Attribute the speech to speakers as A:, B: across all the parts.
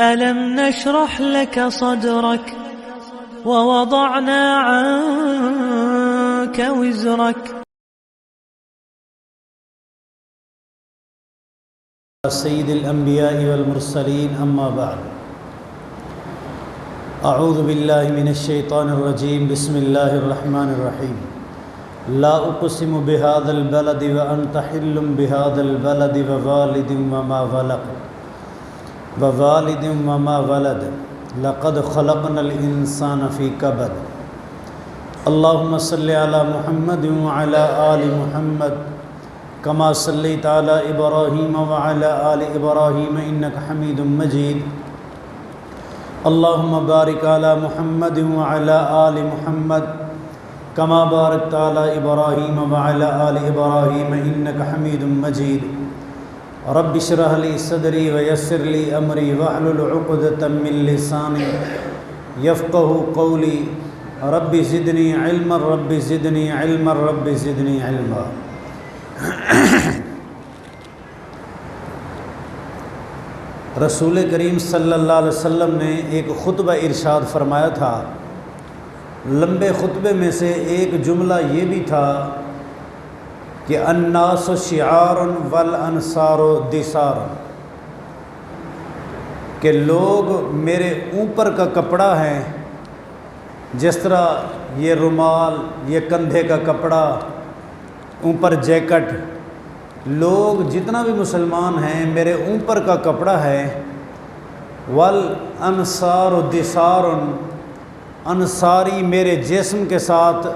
A: ألم نشرح لك صدرك ووضعنا عنك وزرك.
B: سید الانبیاء والمرسلین اما بعد اعوذ باللہ من الشیطان الرجیم بسم اللہ الرحمن الرحیم لا اقسم بهذا البلد وانت حل بهذا البلد ووالد وما ولد لقد خلقنا الانسان فی کبد. اللہم صلی علی محمد وعلی آل محمد کما صلیت علی ابراہیم وعلی آل ابراہیم انک حمید مجید. اللہم بارک علی محمد وعلی آل محمد کما بارکت علی ابراہیم وعلی آل ابراہیم انک حمید مجید. رب اشرح لی صدری ویسر لی امری واحلل عقدۃ من لسانی یفقہوا قولی. رب زدنی علما رب زدنی علما رب زدنی علما. رسول کریم صلی اللہ علیہ وسلم نے ایک خطبہ ارشاد فرمایا تھا. لمبے خطبے میں سے ایک جملہ یہ بھی تھا کہ الناس شعار والانصار دثار، کہ لوگ میرے اوپر کا کپڑا ہے. جس طرح یہ رومال، یہ کندھے کا کپڑا، اوپر جیکٹ، لوگ جتنا بھی مسلمان ہیں میرے اوپر کا کپڑا ہے. والانصار دثار، انصاری میرے جسم کے ساتھ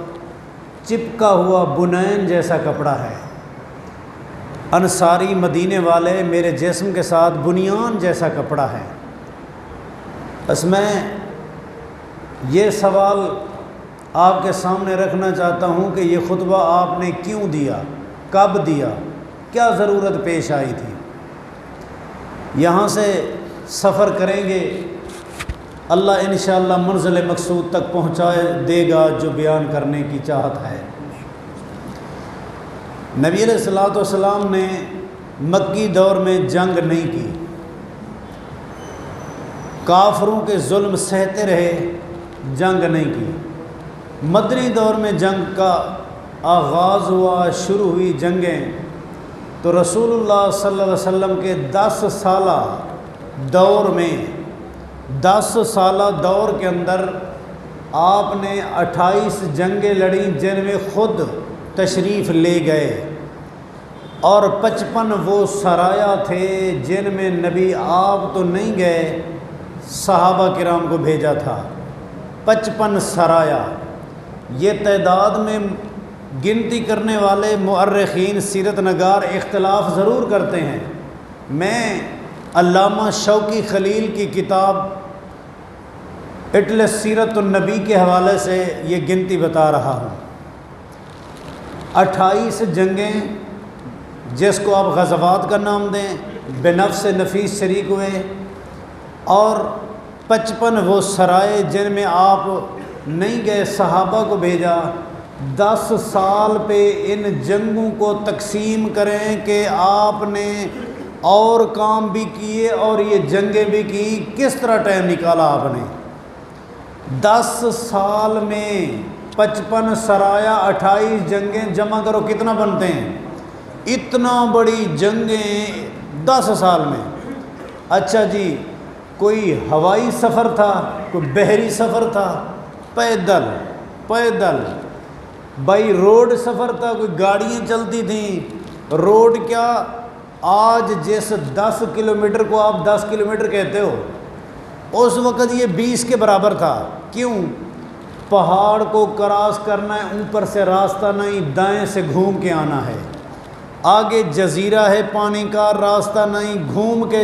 B: چپکا ہوا بنین جیسا کپڑا ہے. انصاری مدینے والے میرے جسم کے ساتھ بنیان جیسا کپڑا ہے. بس میں یہ سوال آپ کے سامنے رکھنا چاہتا ہوں کہ یہ خطبہ آپ نے کیوں دیا، کب دیا، کیا ضرورت پیش آئی تھی. یہاں سے سفر کریں گے، اللہ انشاءاللہ منزل مقصود تک پہنچائے دے گا جو بیان کرنے کی چاہت ہے. نبی علیہ الصلوۃ والسلام نے مکی دور میں جنگ نہیں کی، کافروں کے ظلم سہتے رہے، جنگ نہیں کی. مدنی دور میں جنگ کا آغاز ہوا، شروع ہوئی جنگیں، تو رسول اللہ صلی اللہ علیہ وسلم کے 10 سالہ دور میں، 10 سالہ دور کے اندر آپ نے 28 جنگیں لڑیں جن میں خود تشریف لے گئے، اور 55 وہ سرایا تھے جن میں نبی آپ تو نہیں گئے، صحابہ کرام کو بھیجا تھا. 55 سرایا. یہ تعداد میں گنتی کرنے والے مؤرخین، سیرت نگار اختلاف ضرور کرتے ہیں. میں علامہ شوقی خلیل کی کتاب اطلس سیرت النبی کے حوالے سے یہ گنتی بتا رہا ہوں. 28 جنگیں، جس کو آپ غزوات کا نام دیں، بنفس نفیس شریک ہوئے، اور 55 وہ سرائے جن میں آپ نہیں گئے، صحابہ کو بھیجا. 10 سال پہ ان جنگوں کو تقسیم کریں کہ آپ نے اور کام بھی کیے اور یہ جنگیں بھی کی، کس طرح ٹائم نکالا آپ نے. 10 سال میں 55 سرایا، 28 جنگیں، جمع کرو کتنا بنتے ہیں. اتنا بڑی جنگیں 10 سال میں. اچھا جی، کوئی ہوائی سفر تھا، کوئی بحری سفر تھا، پیدل بائی روڈ سفر تھا، کوئی گاڑیاں چلتی تھیں. روڈ کیا، آج جس 10 کلومیٹر کو آپ 10 کلومیٹر کہتے ہو، اس وقت یہ 20 کے برابر تھا. کیوں؟ پہاڑ کو کراس کرنا ہے، اوپر سے راستہ نہیں، دائیں سے گھوم کے آنا ہے. آگے جزیرہ ہے پانی کا، راستہ نہیں، گھوم کے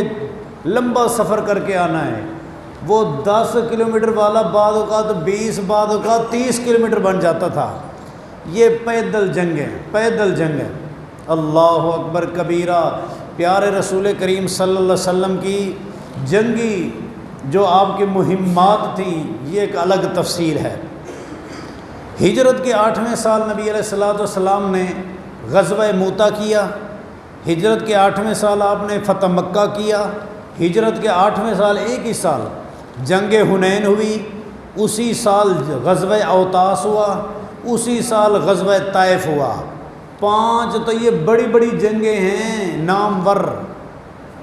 B: لمبا سفر کر کے آنا ہے. وہ 10 کلومیٹر والا بعض اوقات 20، بعض اوقات 30 کلومیٹر بن جاتا تھا. یہ پیدل جنگیں. اللہ اکبر کبیرہ. پیارے رسول کریم صلی اللہ علیہ وسلم کی جنگی جو آپ کی مہمات تھیں، یہ ایک الگ تفصیل ہے. ہجرت کے 8ویں سال نبی علیہ الصلوۃ والسلام نے غزوہ موتا کیا. ہجرت کے 8ویں سال آپ نے فتح مکہ کیا. ہجرت کے 8ویں سال ایک ہی سال جنگ حنین ہوئی، اسی سال غزوہ اوطاس ہوا، اسی سال غزوہ طائف ہوا۔ 5 تو یہ بڑی بڑی جنگیں ہیں نامور،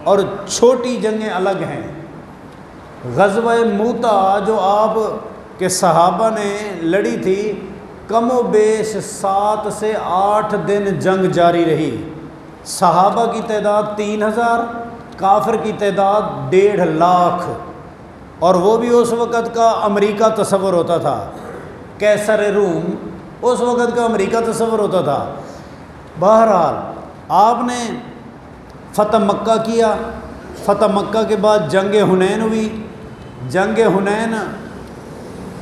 B: اور چھوٹی جنگیں الگ ہیں۔ غزوہ موتا جو آپ کے صحابہ نے لڑی تھی، کم و بیش 7 سے 8 دن جنگ جاری رہی۔ صحابہ کی تعداد 3000، کافر کی تعداد 1.5 لاکھ، اور وہ بھی اس وقت کا امریکہ تصور ہوتا تھا، قیصر روم اس وقت کا امریکہ تصور ہوتا تھا۔ بہرحال آپ نے فتح مکہ کیا، فتح مکہ کے بعد جنگ حنین ہوئی۔ جنگ حنین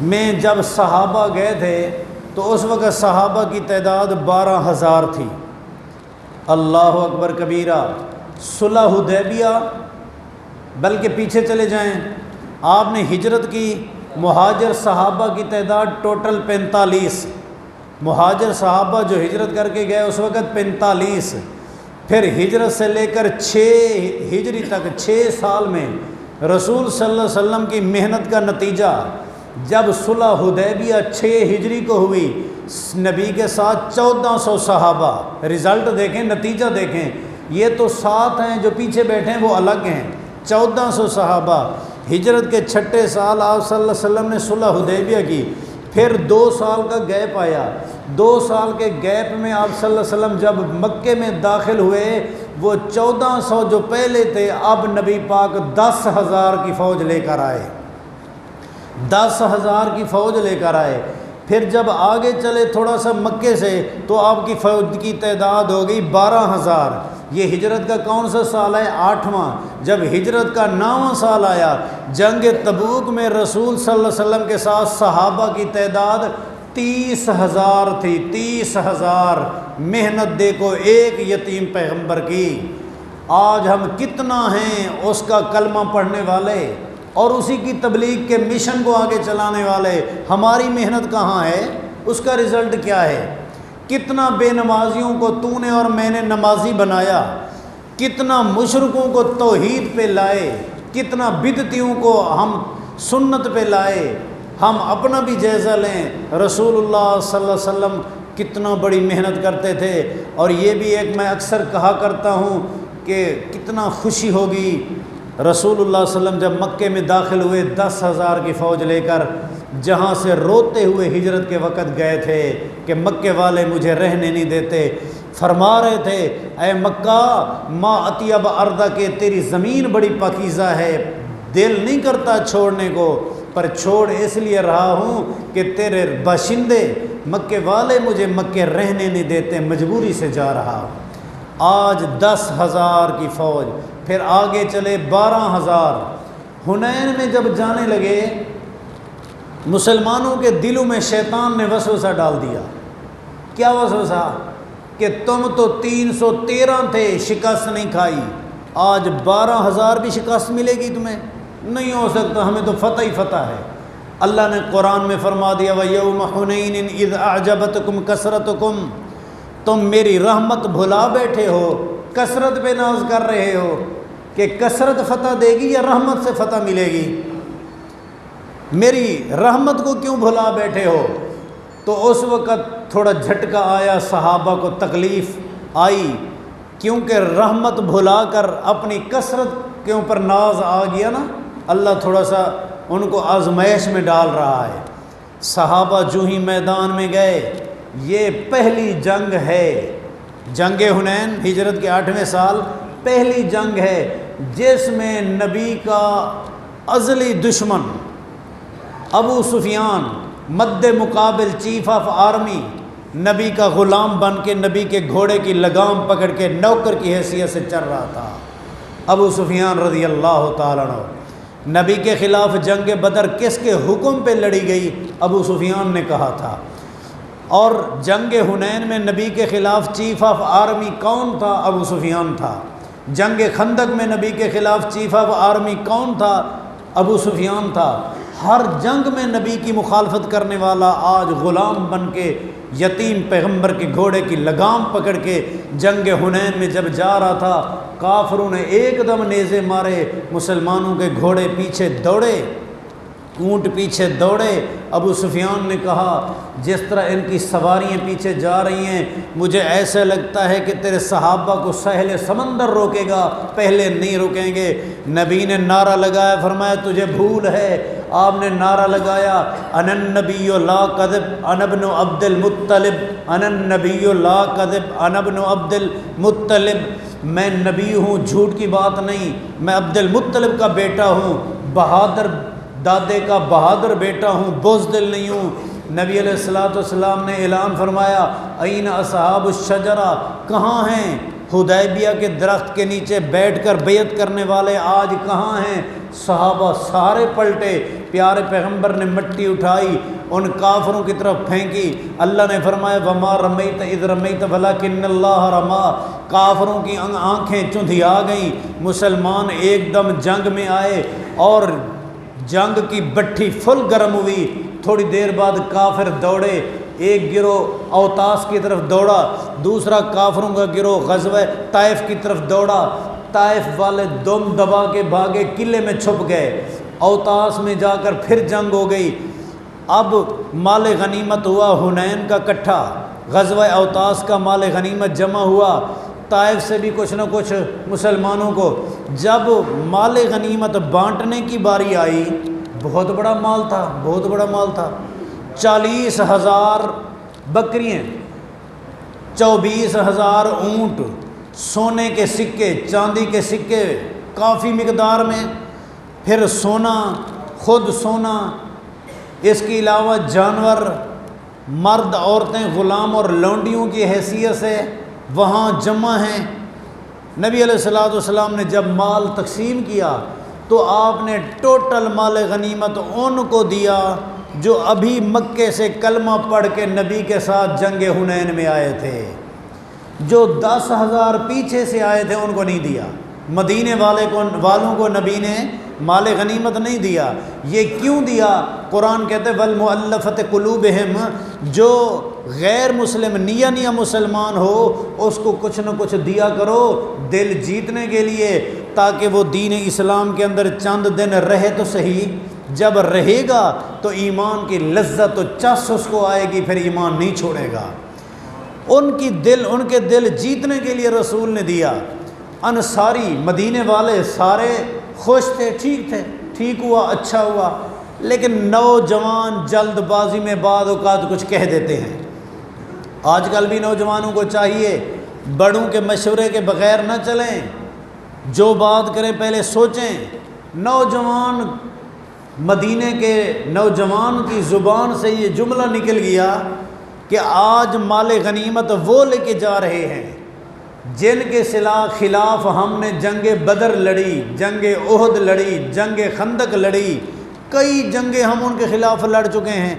B: میں جب صحابہ گئے تھے تو اس وقت صحابہ کی تعداد 12,000 تھی۔ اللہ اکبر کبیرہ۔ صلح حدیبیہ، بلکہ پیچھے چلے جائیں، آپ نے ہجرت کی، مہاجر صحابہ کی تعداد ٹوٹل 45، مہاجر صحابہ جو ہجرت کر کے گئے اس وقت 45۔ پھر ہجرت سے لے کر 6 ہجری تک 6 سال میں رسول صلی اللہ علیہ وسلم کی محنت کا نتیجہ جب صلح حدیبیہ 6 ہجری کو ہوئی، نبی کے ساتھ 1400 صحابہ۔ رزلٹ دیکھیں، نتیجہ دیکھیں، یہ تو 7 ہیں جو پیچھے بیٹھے ہیں وہ الگ ہیں، 1400 صحابہ۔ ہجرت کے 6 سال آپ صلی اللہ علیہ وسلم نے صلح حدیبیہ کی، پھر 2 سال کا گیپ آیا۔ 2 سال کے گیپ میں آپ صلی اللہ علیہ وسلم جب مکے میں داخل ہوئے، وہ 1400 جو پہلے تھے، اب نبی پاک 10,000 کی فوج لے کر آئے، 10,000 کی فوج لے کر آئے۔ پھر جب آگے چلے تھوڑا سا مکے سے تو آپ کی فوج کی تعداد ہو گئی 12,000۔ یہ ہجرت کا کون سا سال ہے؟ 8واں۔ جب ہجرت کا 9واں سال آیا، جنگ تبوک میں رسول صلی اللہ علیہ وسلم کے ساتھ صحابہ کی تعداد 30,000 تھی، 30,000۔ محنت دیکھو ایک یتیم پیغمبر کی۔ آج ہم کتنا ہیں اس کا کلمہ پڑھنے والے اور اسی کی تبلیغ کے مشن کو آگے چلانے والے، ہماری محنت کہاں ہے؟ اس کا رزلٹ کیا ہے؟ کتنا بے نمازیوں کو تو نے اور میں نے نمازی بنایا، کتنا مشرکوں کو توحید پہ لائے، کتنا بدعتیوں کو ہم سنت پہ لائے۔ ہم اپنا بھی جائزہ لیں، رسول اللہ صلی اللہ علیہ وسلم کتنا بڑی محنت کرتے تھے۔ اور یہ بھی ایک میں اکثر کہا کرتا ہوں کہ کتنا خوشی ہوگی رسول اللہ صلی اللہ علیہ وسلم جب مکے میں داخل ہوئے 10,000 کی فوج لے کر، جہاں سے روتے ہوئے ہجرت کے وقت گئے تھے کہ مکے والے مجھے رہنے نہیں دیتے، فرما رہے تھے اے مکہ ما اطیب ارضا، کہ تیری زمین بڑی پاکیزہ ہے، دل نہیں کرتا چھوڑنے کو، پر چھوڑ اس لیے رہا ہوں کہ تیرے باشندے مکے والے مجھے مکے رہنے نہیں دیتے، مجبوری سے جا رہا ہوں۔ آج 10,000 کی فوج، پھر آگے چلے 12,000۔ حنین میں جب جانے لگے، مسلمانوں کے دلوں میں شیطان نے وسوسہ ڈال دیا۔ کیا وسوسہ؟ کہ تم تو 313 تھے، شکست نہیں کھائی، آج 12,000 بھی شکست ملے گی تمہیں؟ نہیں ہو سکتا، ہمیں تو فتح ہی فتح ہے۔ اللہ نے قرآن میں فرما دیا وَيَوْمَ حُنَيْنٍ إِذْ أَعْجَبَتْكُمْ كَثْرَتُكُمْ، تم میری رحمت بھلا بیٹھے ہو، کثرت پہ ناز کر رہے ہو کہ کثرت فتح دے گی یا رحمت سے فتح ملے گی؟ میری رحمت کو کیوں بھلا بیٹھے ہو؟ تو اس وقت تھوڑا جھٹکا آیا، صحابہ کو تکلیف آئی، کیونکہ رحمت بھلا کر اپنی کثرت کے اوپر ناز آ گیا نا، اللہ تھوڑا سا ان کو آزمائش میں ڈال رہا ہے۔ صحابہ جو ہی میدان میں گئے، یہ پہلی جنگ ہے، جنگ حنین ہجرت کے 8ویں سال، پہلی جنگ ہے جس میں نبی کا ازلی دشمن ابو سفیان مد مقابل چیف آف آرمی، نبی کا غلام بن کے نبی کے گھوڑے کی لگام پکڑ کے نوکر کی حیثیت سے چل رہا تھا، ابو سفیان رضی اللہ تعالیٰ عنہ۔ نبی کے خلاف جنگ بدر کس کے حکم پہ لڑی گئی؟ ابو سفیان نے کہا تھا۔ اور جنگ حنین میں نبی کے خلاف چیف آف آرمی کون تھا؟ ابو سفیان تھا۔ جنگ خندق میں نبی کے خلاف چیف آف آرمی کون تھا؟ ابو سفیان تھا۔ ہر جنگ میں نبی کی مخالفت کرنے والا آج غلام بن کے یتیم پیغمبر کے گھوڑے کی لگام پکڑ کے جنگ حنین میں جب جا رہا تھا، کافروں نے ایک دم نیزے مارے، مسلمانوں کے گھوڑے پیچھے دوڑے، اونٹ پیچھے دوڑے۔ ابو سفیان نے کہا جس طرح ان کی سواریاں پیچھے جا رہی ہیں مجھے ایسا لگتا ہے کہ تیرے صحابہ کو ساحل سمندر روکے گا، پہلے نہیں رکیں گے۔ نبی نے نعرہ لگایا، فرمایا تجھے بھول ہے۔ آپ نے نعرہ لگایا، انا النبی لا کذب انا ابن عبد المطلب، انا النبی لا کذب انا ابن عبد المطلب، میں نبی ہوں، جھوٹ کی بات نہیں، میں عبد المطلب کا بیٹا ہوں، بہادر دادے کا بہادر بیٹا ہوں، بزدل نہیں ہوں۔ نبی علیہ السلام نے اعلان فرمایا، این اصحاب الشجرہ، کہاں ہیں حدیبیہ کے درخت کے نیچے بیٹھ کر بیعت کرنے والے، آج کہاں ہیں؟ صحابہ سارے پلٹے، پیارے پیغمبر نے مٹی اٹھائی ان کافروں کی طرف پھینکی۔ اللہ نے فرمایا وما رمیت اذ رمیت ولکن اللہ رما، کافروں کی آنکھیں چندھیا گئیں، مسلمان ایک دم جنگ میں آئے اور جنگ کی بٹھی فل گرم ہوئی۔ تھوڑی دیر بعد کافر دوڑے، ایک گروہ اوتاس کی طرف دوڑا، دوسرا کافروں کا گروہ غزوہ طائف کی طرف دوڑا۔ طائف والے دم دبا کے بھاگے، قلعے میں چھپ گئے۔ اوتاس میں جا کر پھر جنگ ہو گئی۔ اب مال غنیمت ہوا حنین کا کٹھا، غزوہ اوتاس کا مال غنیمت جمع ہوا، طائف سے بھی کچھ نہ کچھ مسلمانوں کو۔ جب مال غنیمت بانٹنے کی باری آئی، بہت بڑا مال تھا، بہت بڑا مال تھا، 40,000 بکریاں، 24,000 اونٹ، سونے کے سکے، چاندی کے سکے کافی مقدار میں، پھر سونا، خود سونا، اس کے علاوہ جانور، مرد، عورتیں، غلام اور لونڈیوں کی حیثیت سے وہاں جمع ہیں۔ نبی علیہ السلام نے جب مال تقسیم کیا تو آپ نے ٹوٹل مال غنیمت ان کو دیا جو ابھی مکے سے کلمہ پڑھ کے نبی کے ساتھ جنگ حنین میں آئے تھے۔ جو 10,000 پیچھے سے آئے تھے ان کو نہیں دیا، مدینے والوں کو نبی نے مال غنیمت نہیں دیا۔ یہ کیوں دیا؟ قرآن کہتے ہیں والمؤلفۃ قلوبہم، جو غیر مسلم نیا مسلمان ہو اس کو کچھ نہ کچھ دیا کرو دل جیتنے کے لیے، تاکہ وہ دین اسلام کے اندر چند دن رہے تو صحیح، جب رہے گا تو ایمان کی لذت و چس اس کو آئے گی، پھر ایمان نہیں چھوڑے گا۔ ان کے دل جیتنے کے لیے رسول نے دیا۔ انصاری مدینے والے سارے خوش تھے، ٹھیک تھے، ٹھیک ہوا، اچھا ہوا، لیکن نوجوان جلد بازی میں بعض اوقات کچھ کہہ دیتے ہیں۔ آج کل بھی نوجوانوں کو چاہیے بڑوں کے مشورے کے بغیر نہ چلیں، جو بات کریں پہلے سوچیں۔ نوجوان مدینے کے نوجوان کی زبان سے یہ جملہ نکل گیا کہ آج مال غنیمت وہ لے کے جا رہے ہیں جن کے خلاف ہم نے جنگ بدر لڑی، جنگ احد لڑی، جنگ خندق لڑی، کئی جنگیں ہم ان کے خلاف لڑ چکے ہیں۔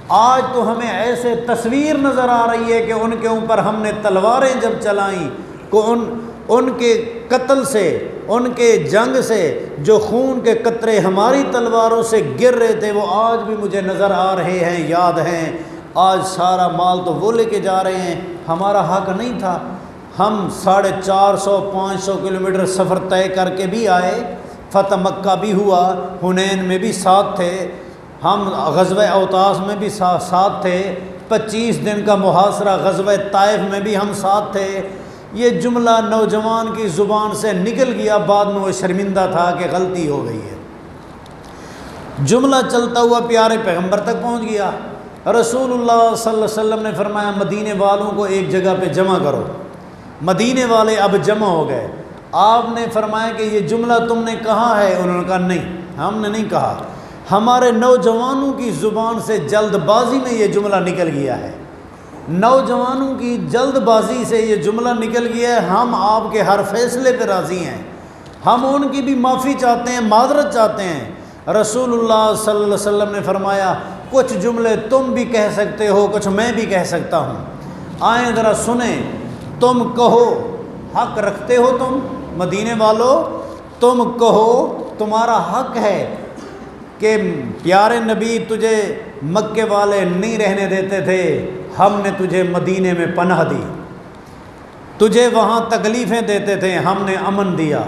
B: آج تو ہمیں ایسے تصویر نظر آ رہی ہے کہ ان کے اوپر ہم نے تلواریں جب چلائیں، ان کے قتل سے، ان کے جنگ سے جو خون کے قطرے ہماری تلواروں سے گر رہے تھے وہ آج بھی مجھے نظر آ رہے ہیں، یاد ہیں۔ آج سارا مال تو وہ لے کے جا رہے ہیں، ہمارا حق نہیں تھا۔ ہم 450-500 کلومیٹر سفر طے کر کے بھی آئے، فتح مکہ بھی ہوا، حنین میں بھی ساتھ تھے، ہم غزوہ اوتاس میں بھی ساتھ تھے، 25 دن کا محاصرہ غزوہ طائف میں بھی ہم ساتھ تھے۔ یہ جملہ نوجوان کی زبان سے نکل گیا، بعد میں وہ شرمندہ تھا کہ غلطی ہو گئی ہے۔ جملہ چلتا ہوا پیارے پیغمبر تک پہنچ گیا۔ رسول اللہ صلی اللہ علیہ وسلم نے فرمایا مدینے والوں کو ایک جگہ پہ جمع کرو۔ مدینے والے اب جمع ہو گئے۔ آپ نے فرمایا کہ یہ جملہ تم نے کہا ہے؟ انہوں نے کہا نہیں، ہم نے نہیں کہا، ہمارے نوجوانوں کی زبان سے جلد بازی میں یہ جملہ نکل گیا ہے، نوجوانوں کی جلد بازی سے یہ جملہ نکل گیا ہے۔ ہم آپ کے ہر فیصلے پہ راضی ہیں، ہم ان کی بھی معافی چاہتے ہیں، معذرت چاہتے ہیں۔ رسول اللہ صلی اللہ علیہ وسلم نے فرمایا کچھ جملے تم بھی کہہ سکتے ہو، کچھ میں بھی کہہ سکتا ہوں، آئیں ذرا سنیں۔ تم کہو، حق رکھتے ہو تم مدینے والو، تم کہو، تمہارا حق ہے کہ پیارے نبی تجھے مکے والے نہیں رہنے دیتے تھے، ہم نے تجھے مدینے میں پناہ دی۔ تجھے وہاں تکلیفیں دیتے تھے، ہم نے امن دیا،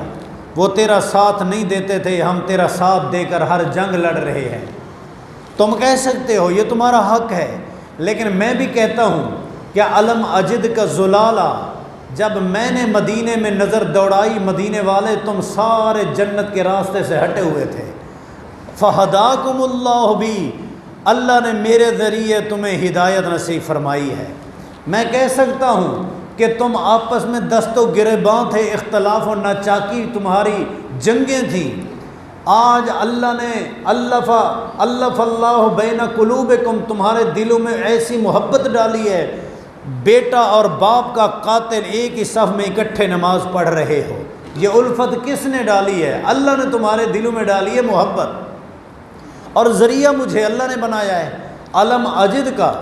B: وہ تیرا ساتھ نہیں دیتے تھے، ہم تیرا ساتھ دے کر ہر جنگ لڑ رہے ہیں۔ تم کہہ سکتے ہو یہ تمہارا حق ہے، لیکن میں بھی کہتا ہوں کیا علم اجد کا زلالہ، جب میں نے مدینے میں نظر دوڑائی، مدینے والے تم سارے جنت کے راستے سے ہٹے ہوئے تھے۔ فہداکم اللہ بھی، اللہ نے میرے ذریعے تمہیں ہدایت نصیب فرمائی ہے۔ میں کہہ سکتا ہوں کہ تم آپس میں دست و گریباں تھے، اختلاف و ناچاکی تمہاری جنگیں تھیں، آج اللہ نے الف اللہ بین قلوبکم، تمہارے دلوں میں ایسی محبت ڈالی ہے، بیٹا اور باپ کا قاتل ایک ہی صف میں اکٹھے نماز پڑھ رہے ہو۔ یہ الفت کس نے ڈالی ہے؟ اللہ نے تمہارے دلوں میں ڈالی ہے محبت، اور ذریعہ مجھے اللہ نے بنایا ہے۔ علم اجد کا،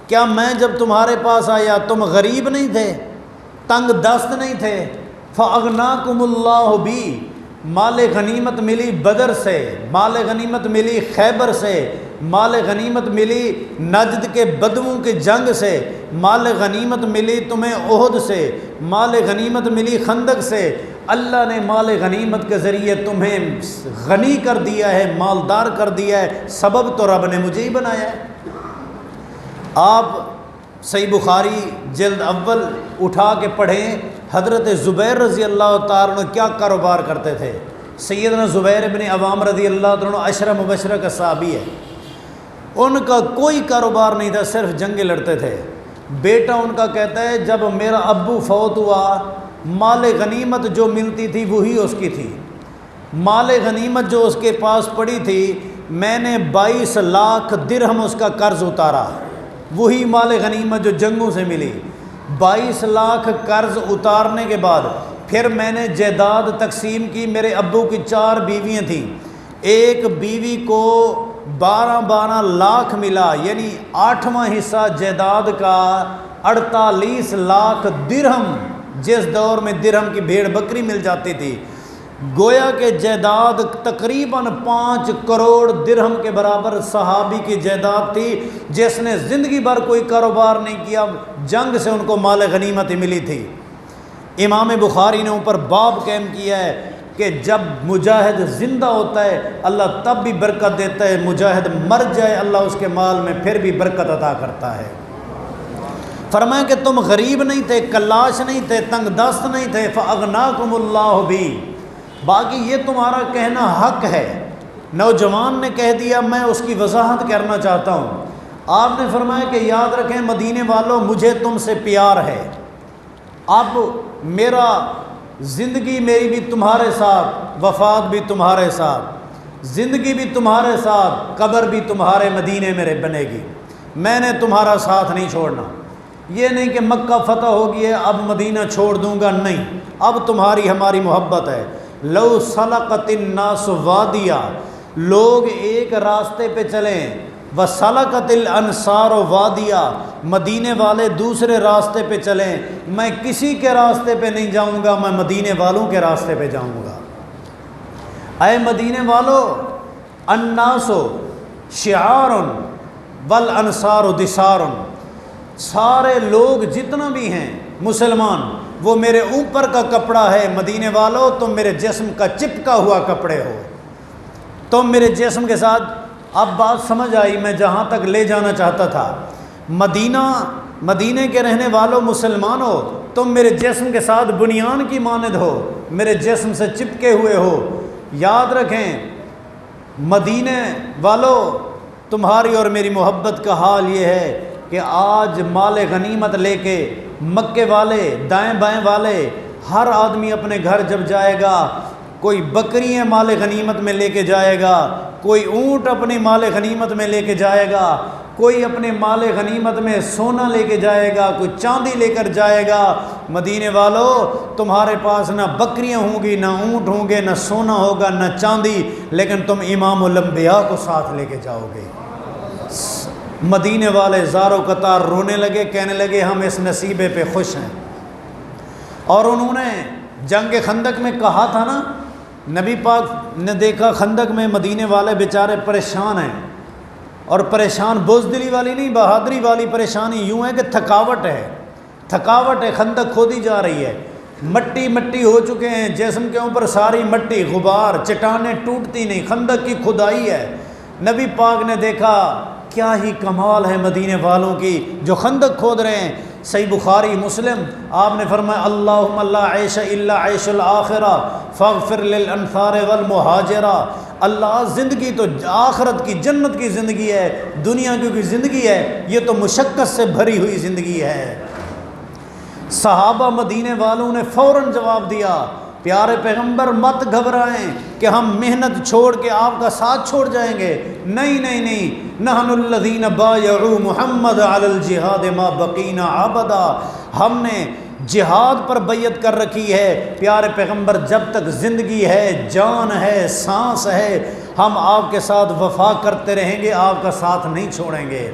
B: کیا میں جب تمہارے پاس آیا تم غریب نہیں تھے، تنگ دست نہیں تھے؟ فاغناکم اللہ بھی، مال غنیمت ملی بدر سے، مال غنیمت ملی خیبر سے، مال غنیمت ملی نجد کے بدوؤں کی جنگ سے، مال غنیمت ملی تمہیں احد سے، مال غنیمت ملی خندق سے۔ اللہ نے مال غنیمت کے ذریعے تمہیں غنی کر دیا ہے، مالدار کر دیا ہے، سبب تو رب نے مجھے ہی بنایا ہے۔ آپ صحیح بخاری جلد اول اٹھا کے پڑھیں، حضرت زبیر رضی اللہ تعالیٰ عنہ کیا کاروبار کرتے تھے۔ سیدنا زبیر ابن عوام رضی اللہ تعالیٰ عنہ عشرہ مبشرہ کا صحابی ہے، ان کا کوئی کاروبار نہیں تھا، صرف جنگیں لڑتے تھے۔ بیٹا ان کا کہتا ہے جب میرا ابو فوت ہوا، مال غنیمت جو ملتی تھی وہی اس کی تھی، مال غنیمت جو اس کے پاس پڑی تھی، میں نے 22 لاکھ درہم اس کا قرض اتارا، وہی مال غنیمت جو جنگوں سے ملی۔ 22 لاکھ قرض اتارنے کے بعد پھر میں نے جائیداد تقسیم کی، میرے ابو کی 4 بیویاں تھیں، ایک بیوی کو 12 لاکھ ملا، یعنی 8واں حصہ جائیداد کا 48 لاکھ درہم، جس دور میں درہم کی بھیڑ بکری مل جاتی تھی، گویا کہ جائیداد تقریباً 5 کروڑ درہم کے برابر صحابی کی جائیداد تھی، جس نے زندگی بھر کوئی کاروبار نہیں کیا، جنگ سے ان کو مال غنیمت ملی تھی۔ امام بخاری نے اوپر باب قائم کیا ہے کہ جب مجاہد زندہ ہوتا ہے اللہ تب بھی برکت دیتا ہے، مجاہد مر جائے اللہ اس کے مال میں پھر بھی برکت عطا کرتا ہے۔ فرمایا کہ تم غریب نہیں تھے، کلاش نہیں تھے، تنگ دست نہیں تھے، فاغناکم اللہ بھی، باقی یہ تمہارا کہنا حق ہے۔ نوجوان نے کہہ دیا، میں اس کی وضاحت کرنا چاہتا ہوں۔ آپ نے فرمایا کہ یاد رکھیں مدینے والوں، مجھے تم سے پیار ہے، اب میرا زندگی میری بھی تمہارے ساتھ، وفات بھی تمہارے ساتھ، زندگی بھی تمہارے ساتھ، قبر بھی تمہارے مدینے میں بنے گی، میں نے تمہارا ساتھ نہیں چھوڑنا۔ یہ نہیں کہ مکہ فتح ہو گئی ہے اب مدینہ چھوڑ دوں گا، نہیں، اب تمہاری ہماری محبت ہے۔ لو سلقت الناس وادیا، لوگ ایک راستے پہ چلیں، وسلقت الانصار وادیا، مدینے والے دوسرے راستے پہ چلیں، میں کسی کے راستے پہ نہیں جاؤں گا، میں مدینے والوں کے راستے پہ جاؤں گا۔ اے مدینے والو، الناس شعار والانصار دثار، سارے لوگ جتنا بھی ہیں مسلمان وہ میرے اوپر کا کپڑا ہے، مدینے والو تم میرے جسم کا چپکا ہوا کپڑے ہو، تم میرے جسم کے ساتھ۔ اب بات سمجھ آئی میں جہاں تک لے جانا چاہتا تھا، مدینے کے رہنے والوں مسلمان ہو، تم میرے جسم کے ساتھ بنیان کی مانند ہو، میرے جسم سے چپکے ہوئے ہو۔ یاد رکھیں مدینے والوں، تمہاری اور میری محبت کا حال یہ ہے کہ آج مال غنیمت لے کے مکے والے، دائیں بائیں والے، ہر آدمی اپنے گھر جب جائے گا، کوئی بکریاں مال غنیمت میں لے کے جائے گا، کوئی اونٹ اپنی مال غنیمت میں لے کے جائے گا، کوئی اپنے مال غنیمت میں سونا لے کے جائے گا، کوئی چاندی لے کر جائے گا۔ مدینے والوں، تمہارے پاس نہ بکریاں ہوں گی، نہ اونٹ ہوں گے، نہ سونا ہوگا، نہ چاندی، لیکن تم امام الانبیاء کو ساتھ لے کے جاؤ گے۔ مدینے والے زار و قطار رونے لگے، کہنے لگے ہم اس نصیبے پہ خوش ہیں۔ اور انہوں نے جنگ خندق میں کہا تھا نا، نبی پاک نے دیکھا خندق میں مدینے والے بیچارے پریشان ہیں، اور پریشان بزدلی والی نہیں، بہادری والی پریشانی، یوں ہے کہ تھکاوٹ ہے، تھکاوٹ ہے، خندق کھودی جا رہی ہے، مٹی مٹی ہو چکے ہیں، جسم کے اوپر ساری مٹی، غبار، چٹانیں ٹوٹتی نہیں، خندق کی کھدائی ہے۔ نبی پاک نے دیکھا کیا ہی کمال ہے مدینے والوں کی جو خندق کھود رہے ہیں۔ صحیح بخاری مسلم، آپ نے فرمایا اللہم لا عیش الا عیش الآخرہ فاغفر للانصار والمہاجرہ، اللہ زندگی تو آخرت کی، جنت کی زندگی ہے، دنیا کی زندگی ہے یہ تو مشقت سے بھری ہوئی زندگی ہے۔ صحابہ مدینے والوں نے فوراً جواب دیا پیارے پیغمبر مت گھبرائیں کہ ہم محنت چھوڑ کے آپ کا ساتھ چھوڑ جائیں گے، نہیں نہیں نہیں، نحن الذین بایعوا محمد علی الجہاد ما بقینا ابدا، ہم نے جہاد پر بیعت کر رکھی ہے پیارے پیغمبر، جب تک زندگی ہے، جان ہے، سانس ہے، ہم آپ کے ساتھ وفا کرتے رہیں گے، آپ کا ساتھ نہیں چھوڑیں گے۔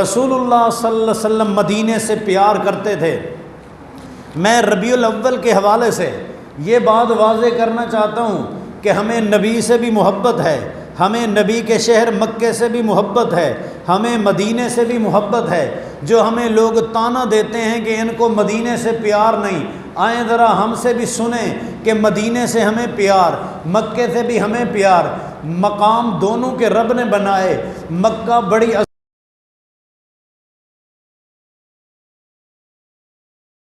B: رسول اللہ صلی اللہ علیہ وسلم مدینے سے پیار کرتے تھے۔ میں ربیع الاول کے حوالے سے یہ بات واضح کرنا چاہتا ہوں کہ ہمیں نبی سے بھی محبت ہے، ہمیں نبی کے شہر مکے سے بھی محبت ہے، ہمیں مدینے سے بھی محبت ہے۔ جو ہمیں لوگ تانا دیتے ہیں کہ ان کو مدینے سے پیار نہیں، آئیں ذرا ہم سے بھی سنیں کہ مدینے سے ہمیں پیار، مکے سے بھی ہمیں پیار، مقام دونوں کے رب نے بنائے۔ مکہ بڑی